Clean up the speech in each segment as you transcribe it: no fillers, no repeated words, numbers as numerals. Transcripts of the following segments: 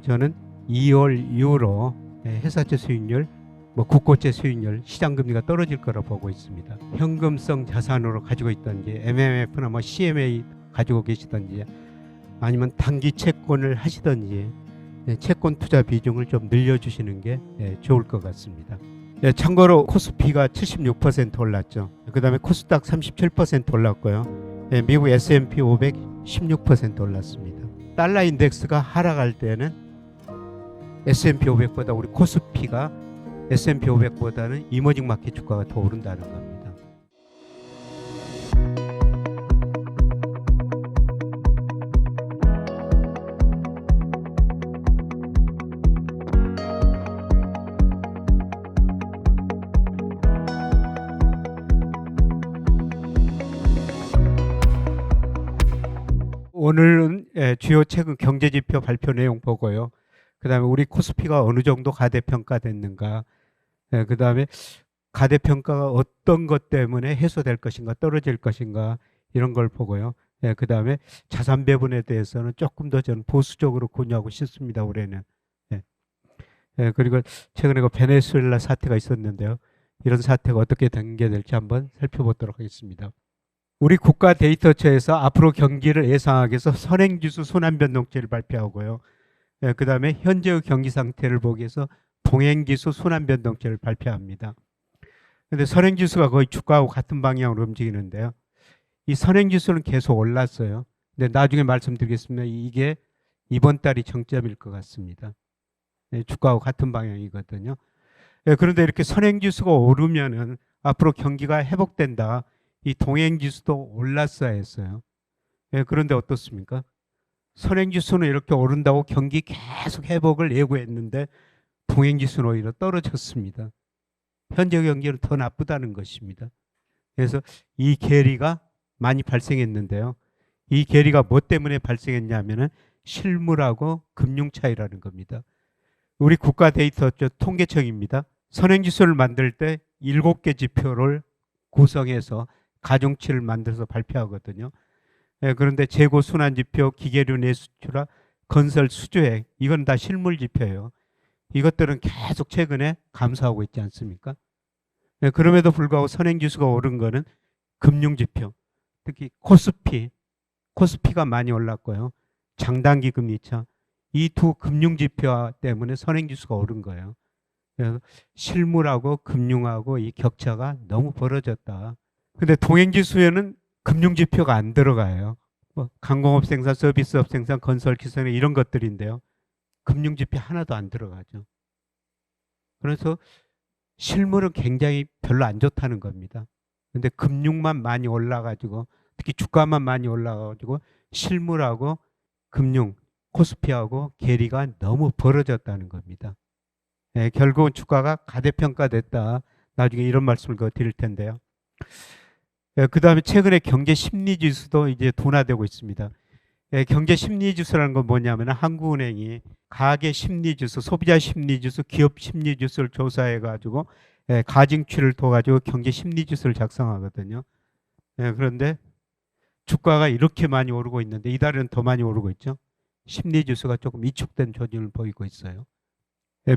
저는 2월 이후로 회사채 수익률, 국고채 수익률, 시장금리가 떨어질 거라 보고 있습니다. 현금성 자산으로 가지고 있던지 MMF나 CMA 가지고 계시던지 아니면 단기 채권을 하시던지 채권 투자 비중을 좀 늘려주시는 게 좋을 것 같습니다. 참고로 코스피가 76% 올랐죠. 그 다음에 코스닥 37% 올랐고요. 미국 S&P 500 16% 올랐습니다. 달러 인덱스가 하락할 때는 S&P 500보다 우리 코스피가 S&P 500보다는 이머징 마켓 주가가 더 오른다는 겁니다. 오늘은 주요 최근 경제지표 발표 내용 보고요. 그 다음에 우리 코스피가 어느 정도 가대평가됐는가, 그 다음에 가대평가가 어떤 것 때문에 해소될 것인가 떨어질 것인가 이런 걸 보고요. 그 다음에 자산 배분에 대해서는 조금 더 저는 보수적으로 권유하고 싶습니다. 올해는. 그리고 최근에 그 베네수엘라 사태가 있었는데요. 이런 사태가 어떻게 전개될지 한번 살펴보도록 하겠습니다. 우리 국가 데이터처에서 앞으로 경기를 예상하기 위해서 선행지수 순환변동치를 발표하고요. 그 다음에 현재의 경기 상태를 보기 위해서 동행지수 순환변동치를 발표합니다. 그런데 선행지수가 거의 주가하고 같은 방향으로 움직이는데요. 이 선행지수는 계속 올랐어요. 근데 나중에 말씀드리겠습니다. 이게 이번 달이 정점일 것 같습니다. 주가하고 같은 방향이거든요. 그런데 이렇게 선행지수가 오르면은 앞으로 경기가 회복된다. 이 동행지수도 올랐어야 했어요. 그런데 어떻습니까? 선행지수는 이렇게 오른다고 경기 계속 회복을 예고했는데 동행지수는 오히려 떨어졌습니다. 현재 경기는 더 나쁘다는 것입니다. 그래서 이 괴리가 많이 발생했는데요. 이 괴리가 뭐 때문에 발생했냐면은 실물하고 금융 차이라는 겁니다. 우리 국가 데이터 통계청입니다. 선행지수를 만들 때 7개 지표를 구성해서 가중치를 만들어서 발표하거든요. 그런데 재고 순환 지표, 기계류 내수출화, 건설 수주액 이건 다 실물 지표예요. 이것들은 계속 최근에 감소하고 있지 않습니까? 그럼에도 불구하고 선행지수가 오른 거는 금융 지표, 특히 코스피가 많이 올랐고요. 장단기 금리차 이 두 금융 지표 때문에 선행지수가 오른 거예요. 그래서 실물하고 금융하고 이 격차가 너무 벌어졌다. 근데 동행지수에는 금융지표가 안 들어가요. 강공업 생산, 서비스업 생산, 건설, 기술 이런 것들인데요. 금융지표 하나도 안 들어가죠. 그래서 실물은 굉장히 별로 안 좋다는 겁니다. 근데 금융만 많이 올라가지고 특히 주가만 많이 올라가지고 실물하고 금융, 코스피하고 괴리가 너무 벌어졌다는 겁니다. 결국은 주가가 가대평가됐다. 나중에 이런 말씀을 드릴 텐데요. 그 다음에 최근에 경제 심리지수도 이제 둔화되고 있습니다. 경제 심리지수라는 건 뭐냐면 한국은행이 가계 심리지수, 소비자 심리지수, 기업 심리지수를 조사해가지고 가중치를 둬가지고 경제 심리지수를 작성하거든요. 그런데 주가가 이렇게 많이 오르고 있는데 이달에는 더 많이 오르고 있죠. 심리지수가 조금 위축된 조짐을 보이고 있어요.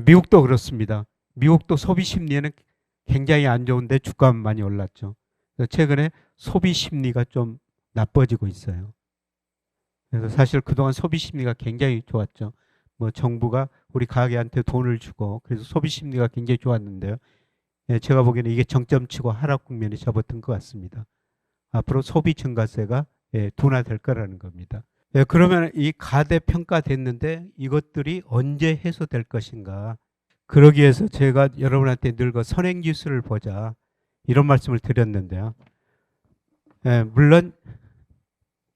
미국도 그렇습니다. 미국도 소비 심리에는 굉장히 안 좋은데 주가만 많이 올랐죠. 최근에 소비 심리가 좀 나빠지고 있어요. 그래서 사실 그동안 소비 심리가 굉장히 좋았죠. 정부가 우리 가게한테 돈을 주고 그래서 소비 심리가 굉장히 좋았는데요. 제가 보기에는 이게 정점치고 하락 국면에 접어든 것 같습니다. 앞으로 소비 증가세가 둔화될 거라는 겁니다. 그러면 이 가대평가됐는데 이것들이 언제 해소될 것인가? 그러기 위해서 제가 여러분한테 늘 그 선행지수를 보자. 이런 말씀을 드렸는데요. 물론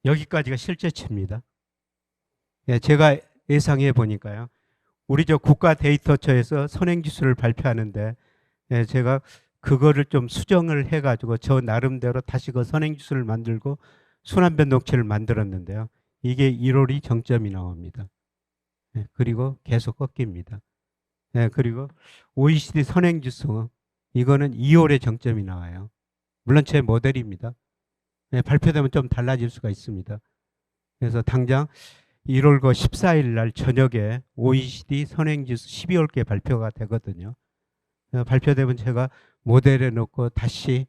여기까지가 실제치입니다. 제가 예상해 보니까요. 우리 국가 데이터처에서 선행지수를 발표하는데 제가 그거를 좀 수정을 해가지고 저 나름대로 다시 그 선행지수를 만들고 순환변동치를 만들었는데요. 이게 1월이 정점이 나옵니다. 그리고 계속 꺾입니다. 그리고 OECD 선행지수 이거는 2월에 정점이 나와요. 물론 제 모델입니다. 발표되면 좀 달라질 수가 있습니다. 그래서 당장 1월과 14일 날 저녁에 OECD 선행지수 12개 발표가 되거든요. 발표되면 제가 모델에 넣고 다시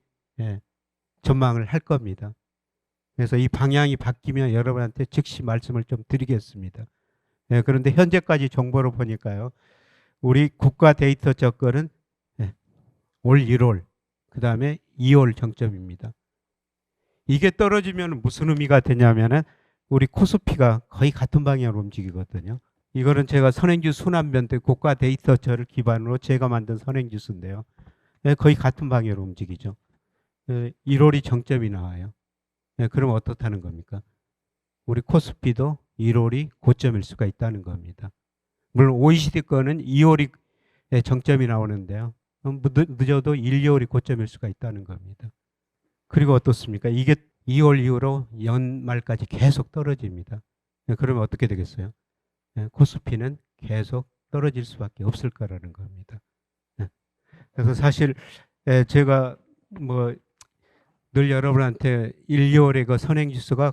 전망을 할 겁니다. 그래서 이 방향이 바뀌면 여러분한테 즉시 말씀을 좀 드리겠습니다. 그런데 현재까지 정보로 보니까요. 우리 국가 데이터 접근은 올 1월, 그 다음에 2월 정점입니다. 이게 떨어지면 무슨 의미가 되냐면은 우리 코스피가 거의 같은 방향으로 움직이거든요. 이거는 제가 선행지수 순환변대 국가 데이터처를 기반으로 제가 만든 선행지수인데요. 거의 같은 방향으로 움직이죠. 1월이 정점이 나와요. 그럼 어떻다는 겁니까? 우리 코스피도 1월이 고점일 수가 있다는 겁니다. 물론 OECD 거는 2월이 정점이 나오는데요. 늦어도 1, 2월이 고점일 수가 있다는 겁니다. 그리고 어떻습니까? 이게 2월 이후로 연말까지 계속 떨어집니다. 그러면 어떻게 되겠어요? 코스피는 계속 떨어질 수밖에 없을 거라는 겁니다. 그래서 사실 제가 뭐 늘 여러분한테 1, 2월에 그 선행지수가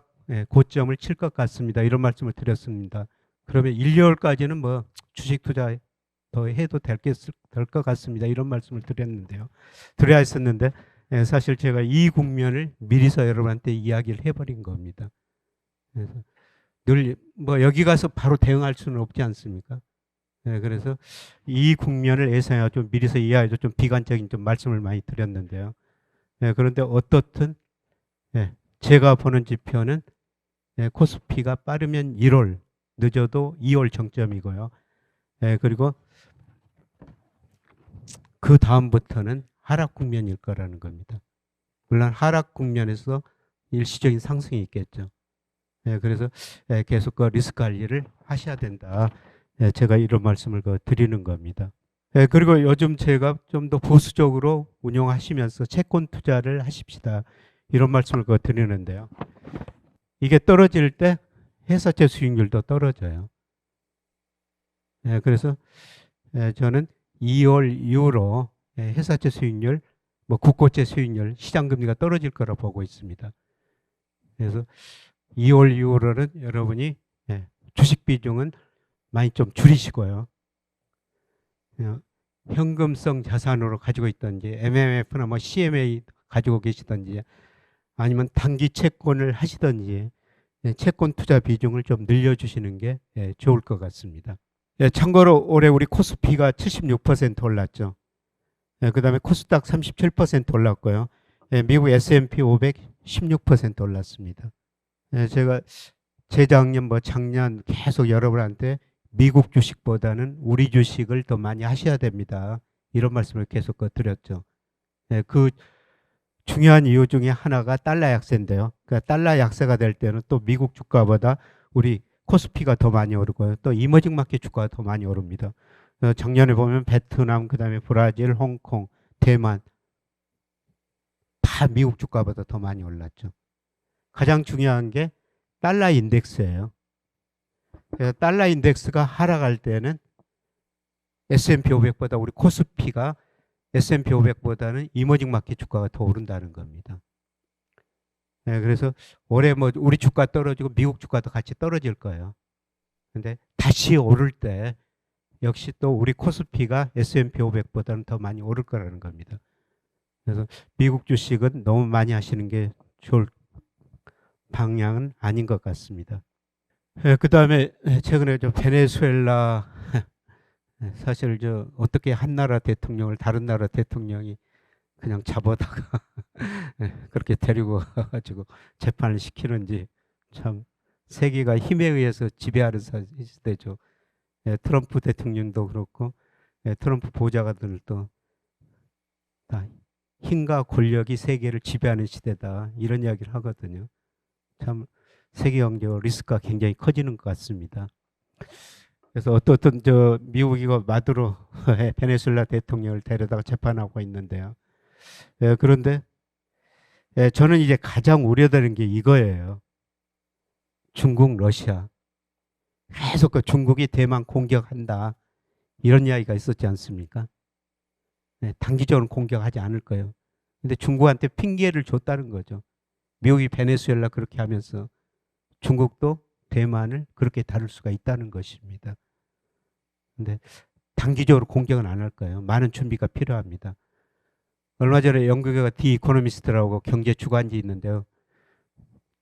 고점을 칠 것 같습니다. 이런 말씀을 드렸습니다. 그러면 1, 2월까지는 뭐 주식 투자 더 해도 될 것 같습니다. 이런 말씀을 드렸는데요. 드려야 했었는데 사실 제가 이 국면을 미리서 여러분한테 이야기를 해버린 겁니다. 그래서 늘 뭐 여기 가서 바로 대응할 수는 없지 않습니까? 그래서 이 국면을 예상해 좀 미리서 이해해서 좀 비관적인 좀 말씀을 많이 드렸는데요. 그런데 어떻든 제가 보는 지표는 코스피가 빠르면 1월, 늦어도 2월 정점이고요. 그리고 그 다음부터는 하락 국면일 거라는 겁니다. 물론 하락 국면에서 일시적인 상승이 있겠죠. 그래서 계속 그 리스크 관리를 하셔야 된다. 제가 이런 말씀을 드리는 겁니다. 그리고 요즘 제가 좀 더 보수적으로 운용하시면서 채권 투자를 하십시다. 이런 말씀을 드리는데요. 이게 떨어질 때 회사채 수익률도 떨어져요. 그래서 저는 2월 이후로 회사채 수익률, 뭐 국고채 수익률, 시장금리가 떨어질 거라 보고 있습니다. 그래서 2월 이후로는 여러분이 주식 비중은 많이 좀 줄이시고요. 현금성 자산으로 가지고 있든지 MMF나 뭐 CMA 가지고 계시든지 아니면 단기 채권을 하시든지 채권 투자 비중을 좀 늘려주시는 게 좋을 것 같습니다. 참고로 올해 우리 코스피가 76% 올랐죠. 그 다음에 코스닥 37% 올랐고요. 미국 S&P 500 16% 올랐습니다. 제가 재작년 뭐 작년 계속 여러분한테 미국 주식보다는 우리 주식을 더 많이 하셔야 됩니다. 이런 말씀을 계속 드렸죠. 그 중요한 이유 중에 하나가 달러 약세인데요. 그러니까 달러 약세가 될 때는 또 미국 주가보다 우리 코스피가 더 많이 오르고요. 또 이머징 마켓 주가가 더 많이 오릅니다. 작년에 보면 베트남, 그 다음에 브라질, 홍콩, 대만 다 미국 주가보다 더 많이 올랐죠. 가장 중요한 게 달러 인덱스예요. 그래서 달러 인덱스가 하락할 때는 S&P 500보다 우리 코스피가 S&P 500보다는 이머징 마켓 주가가 더 오른다는 겁니다. 그래서 올해 뭐 우리 주가 떨어지고 미국 주가도 같이 떨어질 거예요. 근데 다시 오를 때 역시 또 우리 코스피가 S&P 500보다는 더 많이 오를 거라는 겁니다. 그래서 미국 주식은 너무 많이 하시는 게 좋을 방향은 아닌 것 같습니다. 그 다음에 최근에 베네수엘라 사실 어떻게 한 나라 대통령을 다른 나라 대통령이 그냥 잡아다가 그렇게 데리고 가가지고 재판을 시키는지 참 세계가 힘에 의해서 지배하는 시대죠. 트럼프 대통령도 그렇고 트럼프 보좌관들도 다 힘과 권력이 세계를 지배하는 시대다 이런 이야기를 하거든요. 참 세계 경제의 리스크가 굉장히 커지는 것 같습니다. 그래서 어떻든 미국이 마두로 베네수엘라 대통령을 데려다가 재판하고 있는데요. 그런데 저는 이제 가장 우려되는 게 이거예요. 중국, 러시아. 계속 중국이 대만 공격한다. 이런 이야기가 있었지 않습니까? 단기적으로 공격하지 않을 거예요. 근데 중국한테 핑계를 줬다는 거죠. 미국이 베네수엘라 그렇게 하면서 중국도 대만을 그렇게 다룰 수가 있다는 것입니다. 근데 단기적으로 공격은 안 할 거예요. 많은 준비가 필요합니다. 얼마 전에 영국의 디 이코노미스트라고 경제 주간지 있는데요.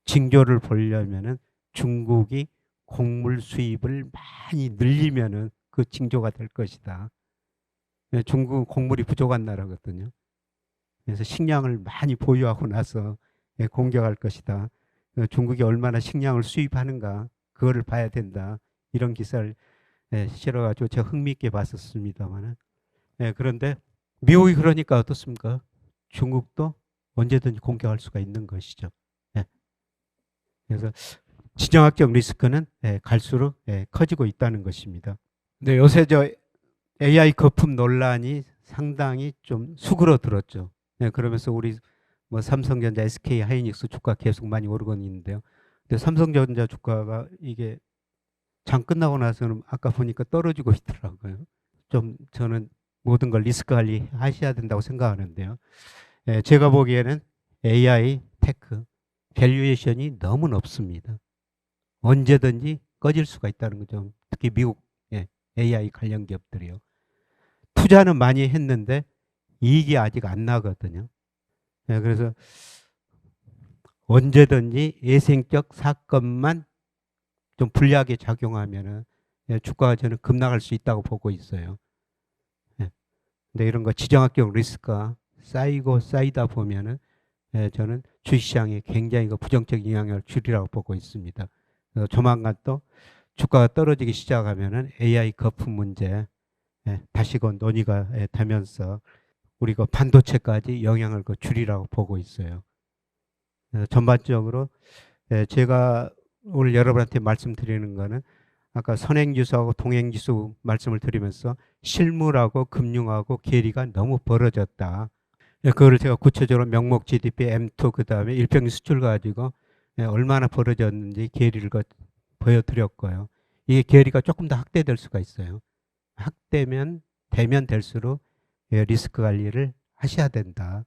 징조를 보려면은 중국이 곡물 수입을 많이 늘리면은 그 징조가 될 것이다. 중국은 곡물이 부족한 나라거든요. 그래서 식량을 많이 보유하고 나서 공격할 것이다. 중국이 얼마나 식량을 수입하는가 그거를 봐야 된다. 이런 기사를 실어가지고 제가 흥미있게 봤었습니다만, 그런데 미국이 그러니까 어떻습니까? 중국도 언제든지 공격할 수가 있는 것이죠. 그래서 지정학적 리스크는 갈수록 커지고 있다는 것입니다. 근데 요새 저 AI 거품 논란이 상당히 좀 수그러들었죠. 그러면서 우리 뭐 삼성전자, SK 하이닉스 주가 계속 많이 오르고 있는데요. 근데 삼성전자 주가가 이게 장 끝나고 나서는 아까 보니까 떨어지고 있더라고요. 좀 저는 모든 걸 리스크 관리 하셔야 된다고 생각하는데요. 제가 보기에는 AI 테크 밸류에이션이 너무 높습니다. 언제든지 꺼질 수가 있다는 거죠. 특히 미국 AI 관련 기업들이요. 투자는 많이 했는데 이익이 아직 안 나거든요. 그래서 언제든지 예생적 사건만 좀 불리하게 작용하면은 주가가 저는 급락할 수 있다고 보고 있어요. 근데 이런 거 지정학적 리스크가 쌓이고 쌓이다 보면은 저는 주식시장에 굉장히 부정적인 영향을 줄이라고 보고 있습니다. 그래서 조만간 또 주가가 떨어지기 시작하면은 AI 거품 문제 다시금 논의가 되면서 우리 반도체까지 영향을 줄이라고 보고 있어요. 그래서 전반적으로 제가 오늘 여러분한테 말씀드리는 거는 아까 선행지수하고 동행지수 말씀을 드리면서 실물하고 금융하고 괴리가 너무 벌어졌다. 그거를 제가 구체적으로 명목 GDP, M2 그다음에 일평균 수출 가지고 얼마나 벌어졌는지 괴리를 보여드렸고요. 이게 괴리가 조금 더 확대될 수가 있어요. 확대면 되면 될수록 리스크 관리를 하셔야 된다.